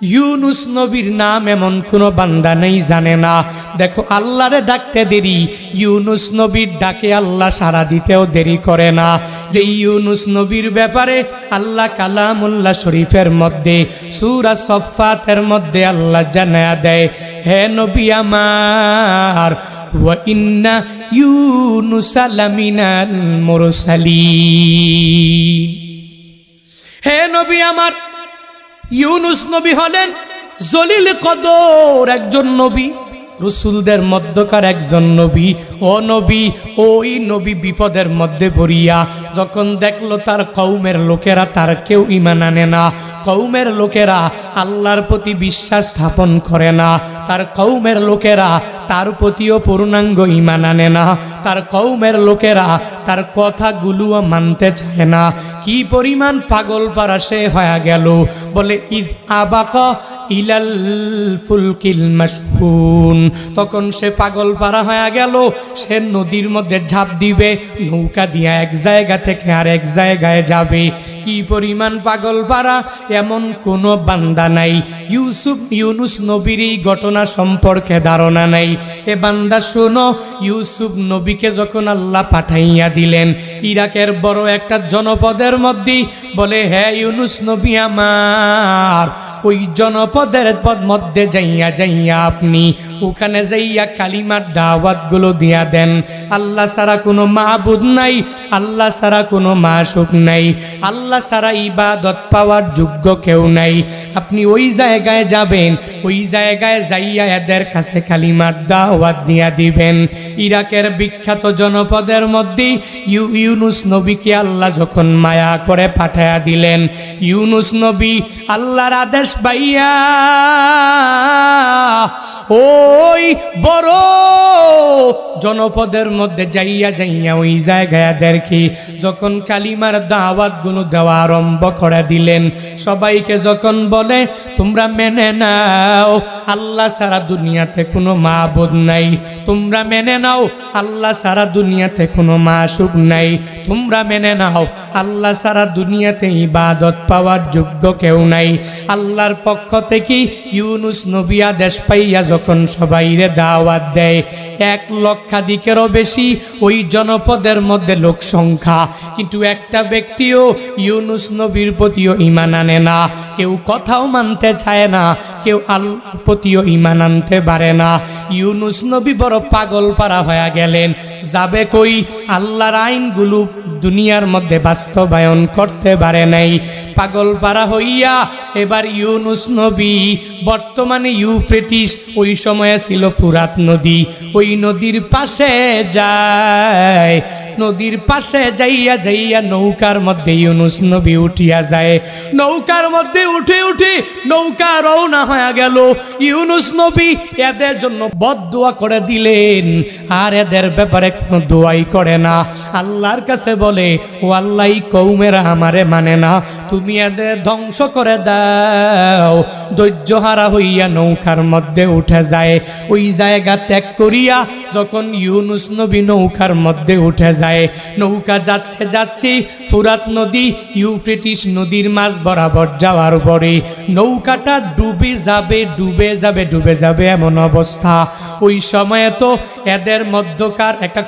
ইউনুস নবীর নাম এমন কোনো বান্দা নেই জানে না। দেখো আল্লাহরে ডাকতে দেরি, ইউনুস নবীর ডাকে আল্লাহ সাড়া দিতেও দেরি করে না। যে ইউনুস নবীর ব্যাপারে আল্লাহ কালামুল্লাহ শরীফের মধ্যে সূরা সফফাতের মধ্যে আল্লাহ জানায়া দেয়, হে নবী আমার, ওয়া ইন্না ইউনুসা লামিনাল মুরসালিন। হে নবী আমার, ইউনুস নবী হলেন জলিল কদর একজন নবী, রসুলদের মধ্যকার একজন নবী। ও নবী, ওই নবী বিপদের মধ্যে পড়িয়া যখন দেখলো তার কওমের লোকেরা তার কেউ ঈমান আনে না, কওমের লোকেরা আল্লাহর প্রতি বিশ্বাস স্থাপন করে না, তার কওমের লোকেরা তার প্রতিও পূর্ণাঙ্গ ঈমান আনে না, তার কওমের লোকেরা তার কথাগুলোও মানতে চায় না, কি পরিমাণ পাগল পারা সে হয়ে গেল। বলে ইদ আবাকা ইলাল ফুলকিল মাশহুন, তখন সে পাগল পারা হয়ে গেল। সে নদীর মধ্যে ঝাঁপ দিবে, নৌকা দিয়ে এক জায়গা থেকে আরেক জায়গায় যাবে। কি পরিমাণ পাগল পারা, এমন কোনো বান্দা নাই ইউনুস নবীর এই ঘটনা সম্পর্কে ধারণা নাই। এ বান্দা শোনো, ইউসুফ নবীকে যখন আল্লাহ পাঠাইয়া দিলেন ইরাকের বড় একটা জনপদের মধ্যে, বলে হে ইউনুস নবী আমার, ওই জনপদের মধ্যে যাইয়া আপনি ওখানে যাইয়া কালিমার দাওয়াতগুলো দিয়া দেন। আল্লাহ ছাড়া কোনো মাবুদ নাই, আল্লাহ ছাড়া কোনো মাশুক নাই, আল্লাহ ছাড়া ইবাদত পাওয়ার যোগ্য কেউ নাই। আপনি ওই জায়গায় যাবেন, ওই জায়গায় যাইয়া এদের কাছে কালিমার দাওয়াত দিয়া দিবেন। ইরাকের বিখ্যাত জনপদের মধ্যে ইউনুস নবীকে আল্লাহ যখন মায়া করে পাঠায়া দিলেন, ইউনুস নবী আল্লাহর আদেশ পাইয়া ওই বড় জনপদের মধ্যে যাইয়া ওই জায়গাদেরকে যখন কালিমার দাওয়াতগুলো দেওয়া আরম্ভ করে দিলেন, সবাইকে যখন বলে তোমরা মেনে নাও আল্লাহ সারা দুনিয়াতে কোনো মাবুদ নাই, তোমরা মেনে নাও আল্লাহ সারা দুনিয়াতে কোনো মাশুক নাই, তোমরা মেনে নাও আল্লাহ সারা দুনিয়াতে ইবাদত পাওয়ার যোগ্য কেউ নাই। আল্লাহর পক্ষ থেকে ইউনুস নবী আদেশ পাইয়া যখন সবাইরে দাওয়াত দেয়, 1 লক্ষাধিকেরও বেশি ওই জনপদের মধ্যে লোক সংখ্যা, কিন্তু একটা ব্যক্তিও ইউনুস নবীর প্রতিও ঈমান আনে না, কেউ কথাও মানতে চায় না, কেউ আল্লাহর প্রতিও ঈমান আনতে পারে না। ইউনুস নবী বড় পাগল পারা হয়ে গেলেন, যাবে কই, আল্লাহর আইনগুলো দুনিয়ার মধ্যে বাস্তবায়ন করতে পারে নাই। পাগল পারা হইয়া এবার ইউনুস নবী বর্তমানে ইউফ্রেটিস, ওই সময়ে ছিল ফুরাত নদী, ওই নদীর পাশে যায়, নদীর পাশে যাইয়া নৌকার মধ্যে ইউনুস নবী উঠিয়া যায়। নৌকার মধ্যে উঠে নৌকা রওনা হয়ে গেল। ইউনুস নবী এদের জন্য বদদুয়া করে দিলেন, আর এদের ব্যাপারে কোনো দোয়াই করে না। আল্লাহর কাছে বলে, ও আল্লাহ, কওমেরা আমারে মানে না, তুমি এদের ধ্বংস করে দাও। ধৈর্যহারা হইয়া নৌকার মধ্যে উঠে যায়। ওই জায়গা ত্যাগ করিয়া যখন ইউনুস নবী নৌকার মধ্যে উঠে যায়, নৌকা যাচ্ছে ফুরাত নদী ইউফ্রেটিস নদীর মাঝ বরাবর যাওয়ার পরে নৌকাটা ডুবে যাবে এমন অবস্থা। ওই সময়ে তো এদের মধ্যকার একটা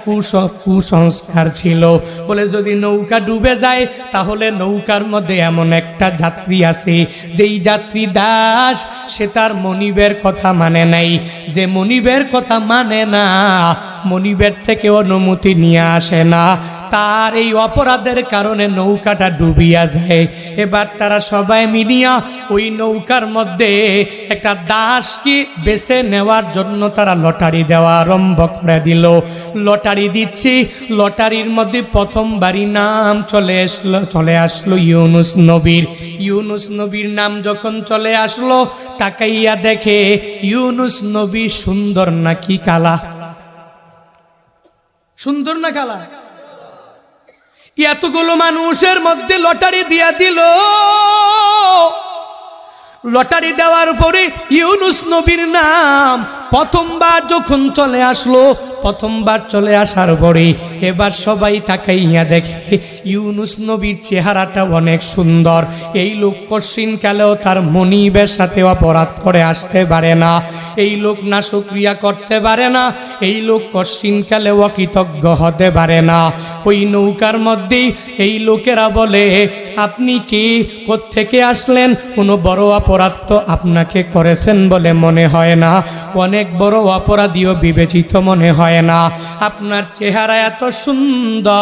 কুসংস্কার ছিল, বলে যদি নৌকা ডুবে যায় তাহলে নৌকার মধ্যে এমন একটা যাত্রী আছে, যেই যাত্রী দাস, সে তার মনিবের কথা মানে নাই, যে মনিবের কথা মানে না, মনিবের থেকে অনুমতি নিয়ে আসে না, তার এই অপরাধের কারণে নৌকাটা ডুবিয়া যায়। এবার তারা সবাই মিলিয়া ওই নৌকার মধ্যে একটা দাসকে বেছে নেওয়ার জন্য তারা লটারি দেওয়া আরম্ভ করে দিল। লটারি দিচ্ছি, লটারির মধ্যে প্রথমবারই নাম চলে আসলো ইউনুস নবীর। ইউনুস নবীর নাম যখন চলে আসলো, তাকাইয়া দেখে ইউনুস নবী সুন্দর নাকি কালা? সুন্দর না কালা? এতগুলো মানুষের মধ্যে লটারি দিয়া দিল। লটারি দেওয়ার পরে ইউনুস নবীর নাম প্রথমবার যখন চলে আসলো, প্রথমবার চলে আসার পরে এবার সবাই তাকাইয়া দেখে ইউনুস নবীর চেহারাটা অনেক সুন্দর। এই লোক কশিনকালেও তার মনিবের সাথে অপরাধ করে আসতে পারে না, এই লোক নাশক্রিয়া করতে পারে না, এই লোক কশিনকালেও অকৃতজ্ঞ হতে পারে না। ওই নৌকার মধ্যেই এই লোকেরা বলে, আপনি কি কোত্থেকে আসলেন? কোনো বড় অপরাধ তো আপনাকে করেছেন বলে মনে হয় না, অনেক বড় অপরাধীও বিবেচিত মনে হয় না, আপনার চেহারা এত সুন্দর,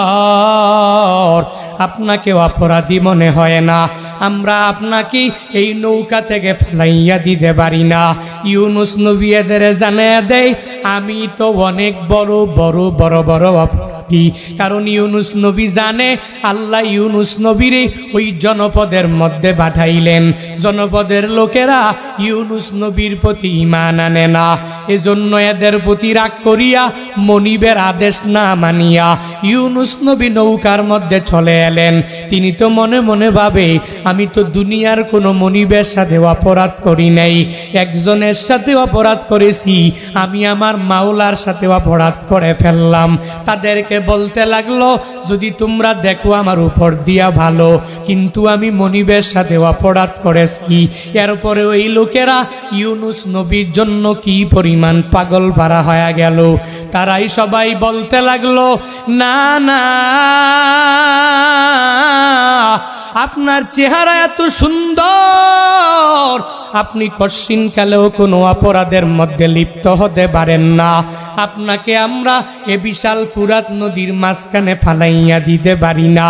আপনাকে অপরাধী মনে হয় না, আমরা আপনাকে এই নৌকা থেকে ফেলাইয়া দিতে পারি না। ইউনুস নবী এদের জানিয়ে দেয়, আমি তো অনেক বড় বড় বড় বড় অপরাধী। কারণ ইউনুস নবী জানে আল্লাহ ইউনুস নবীরে ওই জনপদের মধ্যে পাঠাইলেন, জনপদের লোকেরা ইউনুস নবীর প্রতি ঈমান আনে না, এজন্য এদের প্রতি রাগ করিয়া মনিবের আদেশ না মানিয়া ইউনুস নবী নৌকার মধ্যে চলে এলেন। তিনি তো মনে মনে ভাবে, আমি তো দুনিয়ার কোনো মনিবের সাথে অপরাধ করি নাই, একজনের সাথে অপরাধ করেছি, আমি আমার মাওলার সাথে অপরাধ করে ফেললাম। তাদেরকে বলতে লাগলো, যদি তোমরা দেখো আমার উপর দিয়া ভালো, কিন্তু আমি মনিবের সাথে অপরাধ করেছি। এরপরে ওই লোকেরা ইউনুস নবীর জন্য কি পরিমাণ পাগল পারা হয়ে গেল। তারাই সবাই বলতে লাগলো, না না, আপনার চেহারা এত সুন্দর, আপনি কশিনকালেও কোনো অপরাধের মধ্যে লিপ্ত হতে পারেন না, আপনাকে আমরা এ বিশাল ফুরাত নদীর মাঝখানে ফালাইয়া দিতে পারি না।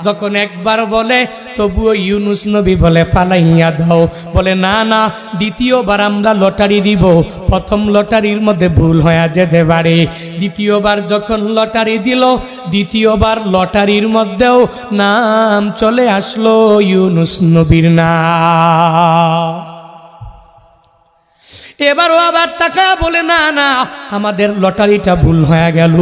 যখন একবার বলে, তবুও ইউনুস নবী বলে ফালাইয়া দাও। বলে না না, দ্বিতীয়বার আমরা লটারি দিব, প্রথম লটারির মধ্যে ভুল হয়ে যেতে পারে। দ্বিতীয়বার যখন লটারি দিল, দ্বিতীয়বার লটারির মধ্যেও নাম চলে আসলো ইউনুস নবীর নাম। এবারও আবার টাকা বলে, না না, আমাদের লটারিটা ভুল হয়ে গেল,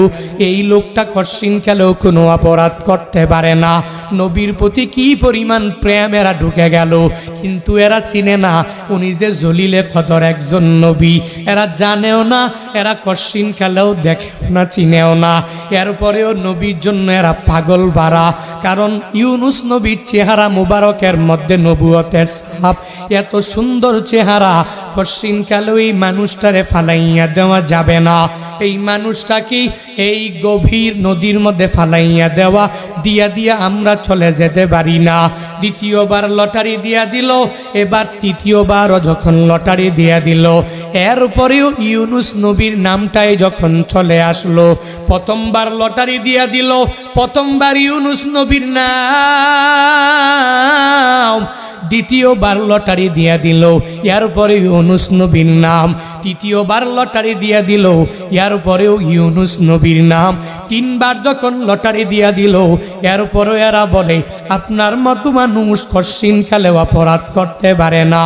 এই লোকটা কশিনকালেও কোনো অপরাধ করতে পারে না। নবীর প্রতি কি পরিমাণ প্রেম এরা ঢুকে গেল, কিন্তু এরা চিনে না উনি যে জলিলে কদর একজন নবী, এরা জানেও না, এরা কশিনকালেও দেখেও না, চিনেও না। এরপরেও নবীর জন্য এরা পাগল বাড়া, কারণ ইউনুস নবীর চেহারা মুবারকের মধ্যে নবুয়তের ছাপ, এত সুন্দর চেহারা কশিনকাল এই মানুষটারে ফালাইয়া দেওয়া যাবে না। এই মানুষটা কি এই গভীর নদীর মধ্যে ফালাইয়া দেওয়া দিয়া দিয়া আমরা চলে যেতে পারি না। দ্বিতীয়বার লটারি দিয়া দিল, এবার তৃতীয়বারও যখন লটারি দিয়া দিল, এরপরেও ইউনুস নবীর নামটাই যখন চলে আসলো। প্রথমবার লটারি দিয়া দিল, প্রথমবার ইউনুস নবীর নাম, দ্বিতীয়বার লটারি দিয়া দিল, এরপরে ইউনুস নবীর নাম, তৃতীয়বার লটারি দিয়া দিল, এরপরেও ইউনুস নবীর নাম, তিনবার যখন লটারি দিয়া দিল, এরপরেও এরা বলে, আপনার মতো মানুষ কশিনকালে অপরাধ করতে পারে না,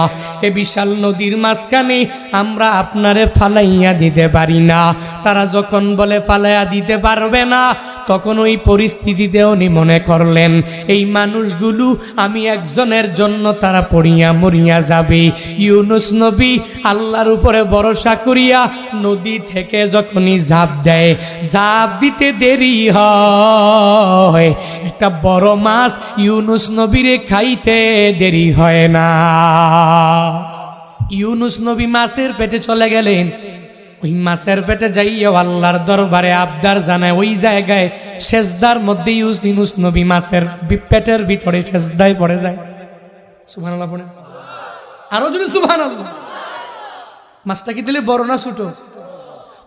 এ বিশাল নদীর মাঝখানে আমরা আপনারে ফালাইয়া দিতে পারি না। তারা যখন বলে ফালাইয়া দিতে পারবে না, তখন ওই পরিস্থিতিতে উনি মনে করলেন, এই মানুষগুলো আমি একজনের জন্য তারা পড়িয়া মরিয়া যাবে। ইউনুস নবী আল্লাহর উপরে ভরসা করিয়া নদী থেকে যখনই ঝাঁপ দেয়, ঝাঁপ দিতে দেরি হয়, একটা বড় মাছ ইউনুস নবীরে খাইতে দেরি হয় না। ইউনুস নবী মাছের পেটে চলে গেলেন। ওই মাছের পেটে যাইয়া আল্লাহর দরবারে আবদার জানায়, ওই জায়গায় সেজদার মধ্যে ইউনুস নবী মাছের পেটের ভিতরে সেজদায় পড়ে যায়। সুবহানাল্লাহ পড়ে, আরো যদি সুবহানাল্লাহ। মাছটা কি দিলে বড় না ছোট?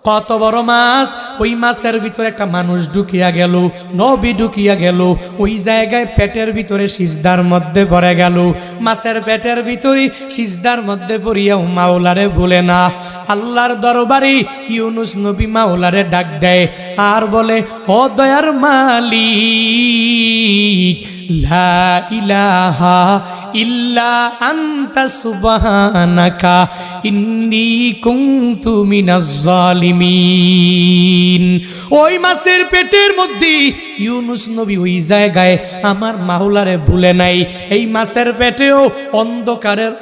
কত বড় মাছ! ওই মাছের ভিতরে একটা মানুষ ঢুকিয়া গেল, নবী ঢুকিয়া গেল, ওই জায়গায় পেটের ভিতরে সিজদার মধ্যে পড়ে গেল। মাছের পেটের ভিতরে সিজদার মধ্যে পড়িয়াও মাওলারে বলে না। আল্লাহর দরবারে ইউনুস নবী মাওলারে ডাক দেয় আর বলে, ও দয়ার মালিক, লা ইলাহা ইল্লা আনতা সুবহানাকা ইন্নী কুনতু মিনাজ জালিমিন। ওই মাছের পেটের মধ্যে ইউনুস নবী ওই জায়গায় আমার মাওলারে ভুলে নাই। এই মাছের পেটেও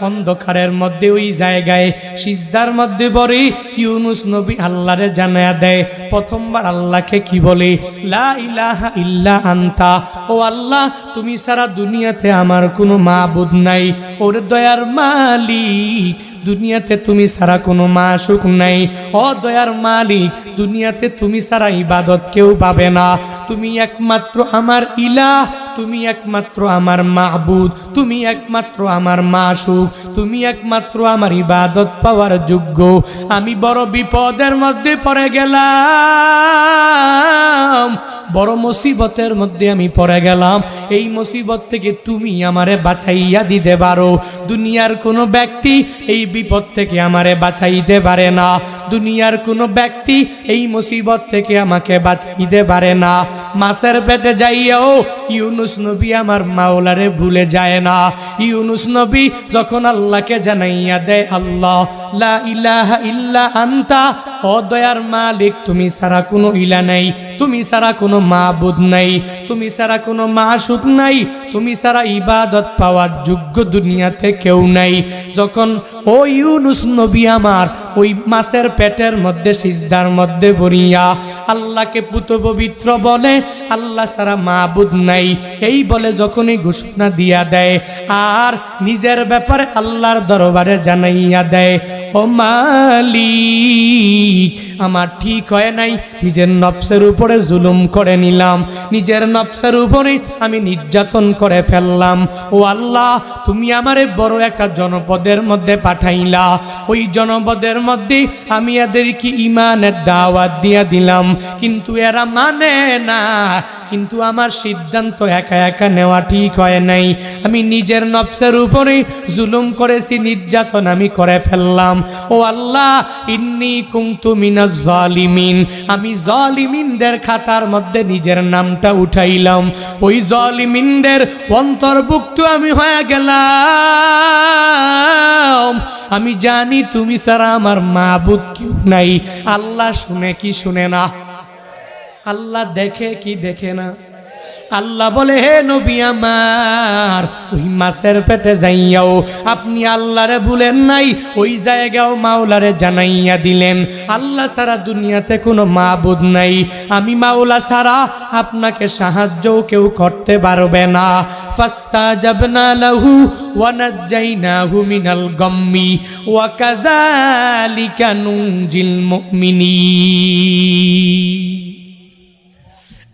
অন্ধকারের মধ্যে ওই জায়গায় সিজদার মধ্যে পড়ে ইউনুস নবী আল্লাহরে জানায়া দেয়। প্রথমবার আল্লাহকে কি বলে? লা ইলাহা ইল্লা আনতা, ও আল্লাহ তুমি সারা দুনিয়াতে আমার কোনো মাবুদ নাই। ওর দয়ার মালিক, দুনিয়াতে তুমি সারা কোনো মাশুক নাই। ও দয়ার মালিক, দুনিয়াতে তুমি সারা ইবাদত কেউ পাবে না। তুমি একমাত্র আমার ইলাহ, তুমি একমাত্র আমার মাবুদ, তুমি একমাত্র আমার মাশুক, তুমি একমাত্র আমার ইবাদত পাওয়ার যোগ্য। আমি বড় বিপদের মধ্যে পড়ে গেলাম, বড় মুসিবতের মধ্যে আমি পড়ে গেলাম। এই মুসিবত থেকে তুমি আমারে বাঁচাইয়া দিতে পারো। দুনিয়ার কোনো ব্যক্তি এই বিপদ থেকে আমারে বাঁচাইতে পারে না। দুনিয়ার কোনো ব্যক্তি এই মুসিবত থেকে আমাকে বাঁচাইতে পারে না। মাছের পেটে যাইয়াও ইউনুস নবী আমার মাওলারে ভুলে যায় না। ইউনুস নবী যখন আল্লাহকে জানাইয়া দেয়, আল্লাহ লা ইলাহা ইল্লা আনতা, ও দয়ার মালিক তুমি ছাড়া কোনো ইলা নাই, তুমি ছাড়া কোনো মাবুদ নাই, তুমি ছাড়া কোনো মাশুক নাই, তুমি ছাড়া ইবাদত পাওয়ার যোগ্য দুনিয়াতে কেউ নাই। যখন ও ইউনুস নবী আমার ওই মাছের পেটের মধ্যে সিজদার মধ্যে পড়িয়া আল্লাহকে পুত পবিত্র বলে, আল্লাহ ছাড়া মাবুদ নাই এই বলে যখনই ঘোষণা দিয়া দেয় আর নিজের ব্যাপারে আল্লাহর দরবারে জানাইয়া দেয়, ও মালিক আমার ঠিক হয় নাই, নিজের নফসের উপরে জুলুম করে নিলাম, নিজের নফসের উপরে আমি নির্যাতন করে ফেললাম। ও আল্লাহ তুমি আমারে বড় একটা জনপদের মধ্যে পাঠাইলা, ওই জনপদের মধ্যে আমি এদেরকে ঈমানের দাওয়াত দিয়া দিলাম, কিন্তু এরা মানে না। কিন্তু আমার সিদ্ধান্ত একা একা নেওয়া ঠিক হয় নাই। আমি নিজের নফসের উপরে জুলুম করেছি, নির্যাতন আমি করে ফেললাম। ও আল্লাহ ইন্নী কুনতু মিনাজ জালিমিন, আমি জালিমিনদের খাতার মধ্যে নিজের নামটা উঠাইলাম, ওই জালিমিনদের অন্তর্ভুক্ত আমি হয়ে গেলাম। আমি জানি তুমি ছাড়া আমার মাবুদ কেউ নাই। আল্লাহ শুনে কি শুনে না? আল্লাহ দেখে কি দেখে না? আল্লাহ বলে, হে নবী আমার ওই মাছের পেটে যাইয়াও আপনি আল্লাহরে ভুলেন নাই, ওই জায়গাও মাওলারে জানাইয়া দিলেন আল্লাহ ছাড়া দুনিয়াতে কোনো মাবুদ নাই, আমি মাওলা ছাড়া আপনাকে সাহায্যও কেউ করতে পারবে না। ফাস্তাজাবনা লাহু ওয়া নাজ্জাইনাহু মিনাল গাম্মি ওয়া কাযালিকা নুনজিল মুমিনিন।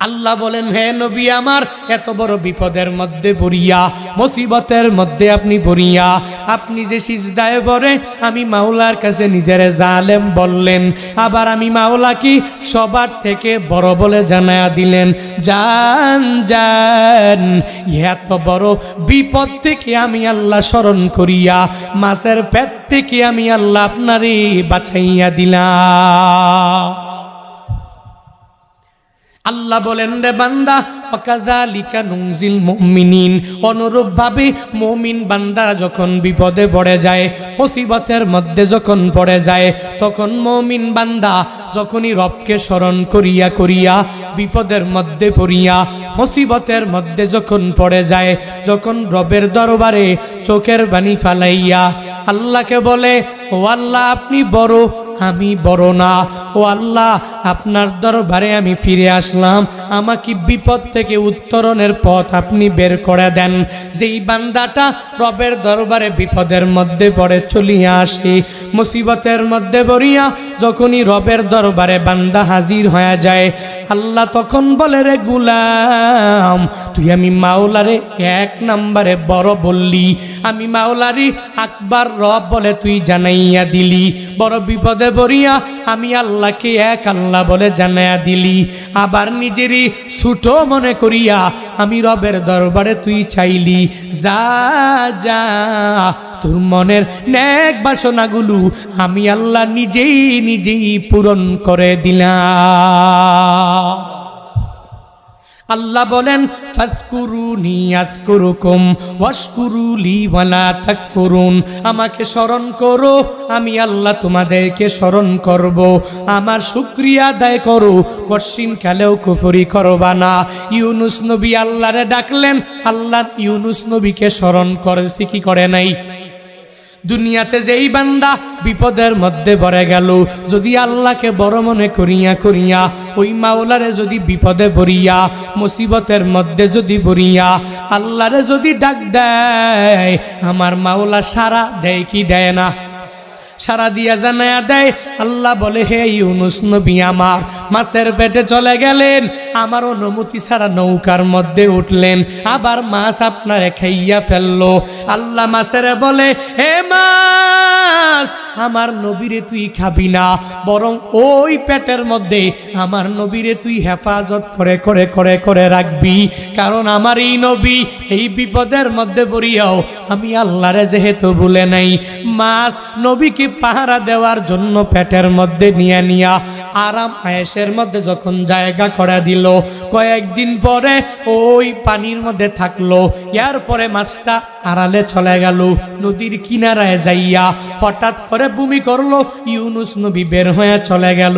আল্লাহ বলেন, হে নবী আমার এত বড় বিপদের মধ্যে পড়িয়া, মুসিবতের মধ্যে আপনি পড়িয়া আপনি যে সিজদায় পড়ে আমি মাওলার কাছে নিজের জালেম বললেন, আবার আমি মাওলা কি সবার থেকে বড় বলে জানায়া দিলেন, জান জান এত বড় বিপদ থেকে আমি আল্লাহ স্মরণ করিয়া মাছের পেট থেকে আমি আল্লাহ আপনারই বাঁচাইয়া দিলাম। আল্লাহ বলেন, রে বান্দা ওয়াকাযালিকা নুনজিল মুমিনিন, অনুরূপভাবে মুমিন বান্দারা যখন বিপদে পড়ে যায়, মুসিবতের মধ্যে যখন পড়ে যায়, তখন মুমিন বান্দা যখনই রবকে স্মরণ করিয়া করিয়া বিপদের মধ্যে পড়িয়া মুসিবতের মধ্যে যখন পড়ে যায়, যখন রবের দরবারে চোখের পানি ফালাইয়া আল্লাহকে বলে, ও আল্লাহ আপনি বড় আমি বড় না, ও আল্লাহ আপনার দরবারে আমি ফিরে আসলাম, আমাকে বিপদ থেকে উত্তরণের পথ আপনি বের করে দেন। যেই বান্দাটা রবের দরবারে বিপদের মধ্যে পড়ে চলিয়া আসে, মুসিবতের মধ্যে পড়িয়া যখনই রবের দরবারে বান্দা হাজির হয়ে যায়, আল্লাহ তখন বলে, রে গুলাম তুই আমি মাওলারে এক নম্বরে বড় বললি, আমি মাওলারি আকবার রব বলে তুই জানাইয়া দিলি, বড় বিপদে পড়িয়া আমি আল্লাহকে এক আল্লাহ বলে জানাইয়া দিলি, আবার নিজেরই ছোট মনে করিয়া আমি রবের দরবারে তুই চাইলি, যা যা তোর মনের নেক বাসনাগুলো আমি আল্লাহ নিজেই নিজেই পূরণ করে দিলাম। আল্লাহ বলেন ফাজকুরুনি আযকুরুকুম ওয়াশকুরুলি ওয়ালা তাকফুরুন, আমাকে স্মরণ করো, আমি আল্লাহ তোমাদেরকে স্মরণ করব, আমার শুকরিয়া আদায় করো, কশিন কালেও কুফরি করবা না। ইউনুস নবী আল্লাহরে ডাকলেন, আল্লাহ ইউনুস নবীকে স্মরণ করেছে কি করে নাই? দুনিয়াতে যেই বান্দা বিপদের মধ্যে পড়ে গেল, যদি আল্লাহকে বড় মনে করিয়া করিয়া ওই মাওলারে যদি বিপদে পড়িয়া মুসিবতের মধ্যে যদি পড়িয়া আল্লাহরে যদি ডাক দেয়, আমার মাওলা সারা দেয় কি দেয় না? সারা দিয়া জানায়া দেয়। আল্লাহ বলে, হে ইউনুস নবী আমার মাছের পেটে চলে গেলেন, আমার অনুমতি ছাড়া নৌকার মধ্যে উঠলেন, আবার মাছ আপনারে খাইয়া ফেললো। আল্লাহ মাছের বলে, হে মাছ, আমার নবীরে তুই খাবি না, বরং ওই পেটের মধ্যে আমার নবীরে তুই হেফাজত করে করে করে করে রাখবি, কারণ আমার এই নবী এই বিপদের মধ্যে পড়িয়াও আমি আল্লাহরে যেহেতু ভুলে নাই। মাছ নবীকে পাহারা দেওয়ার জন্য পেটের মধ্যে নিয়ে নিয়া আরাম আয়েশের মধ্যে যখন জায়গা করে দিল, কয়েকদিন পরে ওই পানির মধ্যে থাকলো, এরপরে মাছটা আড়ালে চলে গেল, নদীর কিনারায় যাইয়া হঠাৎ করে ভূমি করলো, ইউনুস নবী বের হয়ে চলে গেল।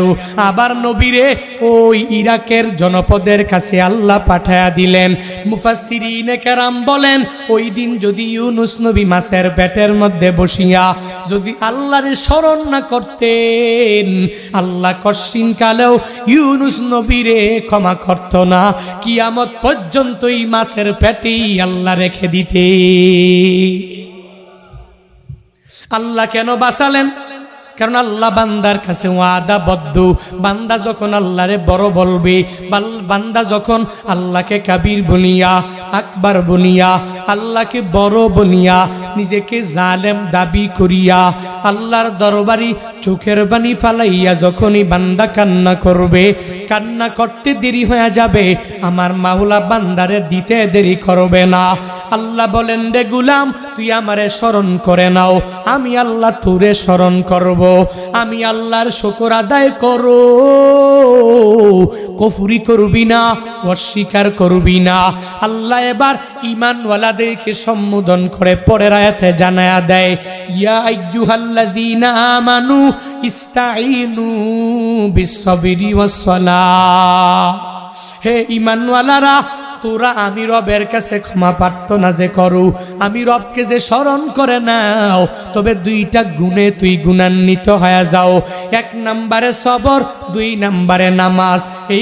আবার নবীরে ওই ইরাকের জনপদের কাছে আল্লাহ পাঠায়া দিলেন। মুফাসসিরিনে কেরাম বলেন, ওই দিন যদি ইউনুস নবী মাছের পেটের মধ্যে বসিয়া যদি আল্লাহরে স্মরণ না করতেন, আল্লাহ কশিন কালেও ইউনুস নবীরে ক্ষমা করত না, কিয়ামত পর্যন্ত এই মাছের পেটেই আল্লাহ রেখে দিতে। আল্লাহ কেন বাঁচালেন? কারণ আল্লাহ বান্দার কাছে ওয়াদাবদ্ধ। বান্দা যখন আল্লাহরে বড় বলবে, বান্দা যখন আল্লাহকে কাবির বনিয়া আকবার বনিয়া আল্লাহকে বড় বনিয়া নিজেকে জালেম দাবি করিয়া আল্লাহর দরবারি চোখের পানি ফালাইয়া যখনই বান্দা কান্না করবে, কান্না করতে দেরি হয়ে যাবে, আমার মাওলা বান্দারে দিতে দেরি করবে না। আল্লাহ বলেন, রে গুলাম, তুই আমারে স্মরণ করে নাও, আমি আল্লাহ তোরে স্মরণ করব। আমি আল্লাহর শুকর আদায় করো, কুফরি করবি না, অস্বীকার করবি না। আল্লাহ এবার ঈমানওয়ালাদেরকে সম্বোধন করে পরের আয়াতে জানায়া দেয়, ইয়া আইয়ুহাল্লাযীনা আমানু ইস্তাঈনু বিস-সাবরি ওয়াস-সালাহ। হে ঈমানওয়ালারা, তোরা আমি রবের কাছে ক্ষমা প্রার্থনা যে করো, আমি রবকে যে স্মরণ করে নাও, তবে দুইটা গুণে তুই গুণান্বিত হয়ে যাও। 1 নম্বরে সবর, 2 নম্বরে নামাজ। এই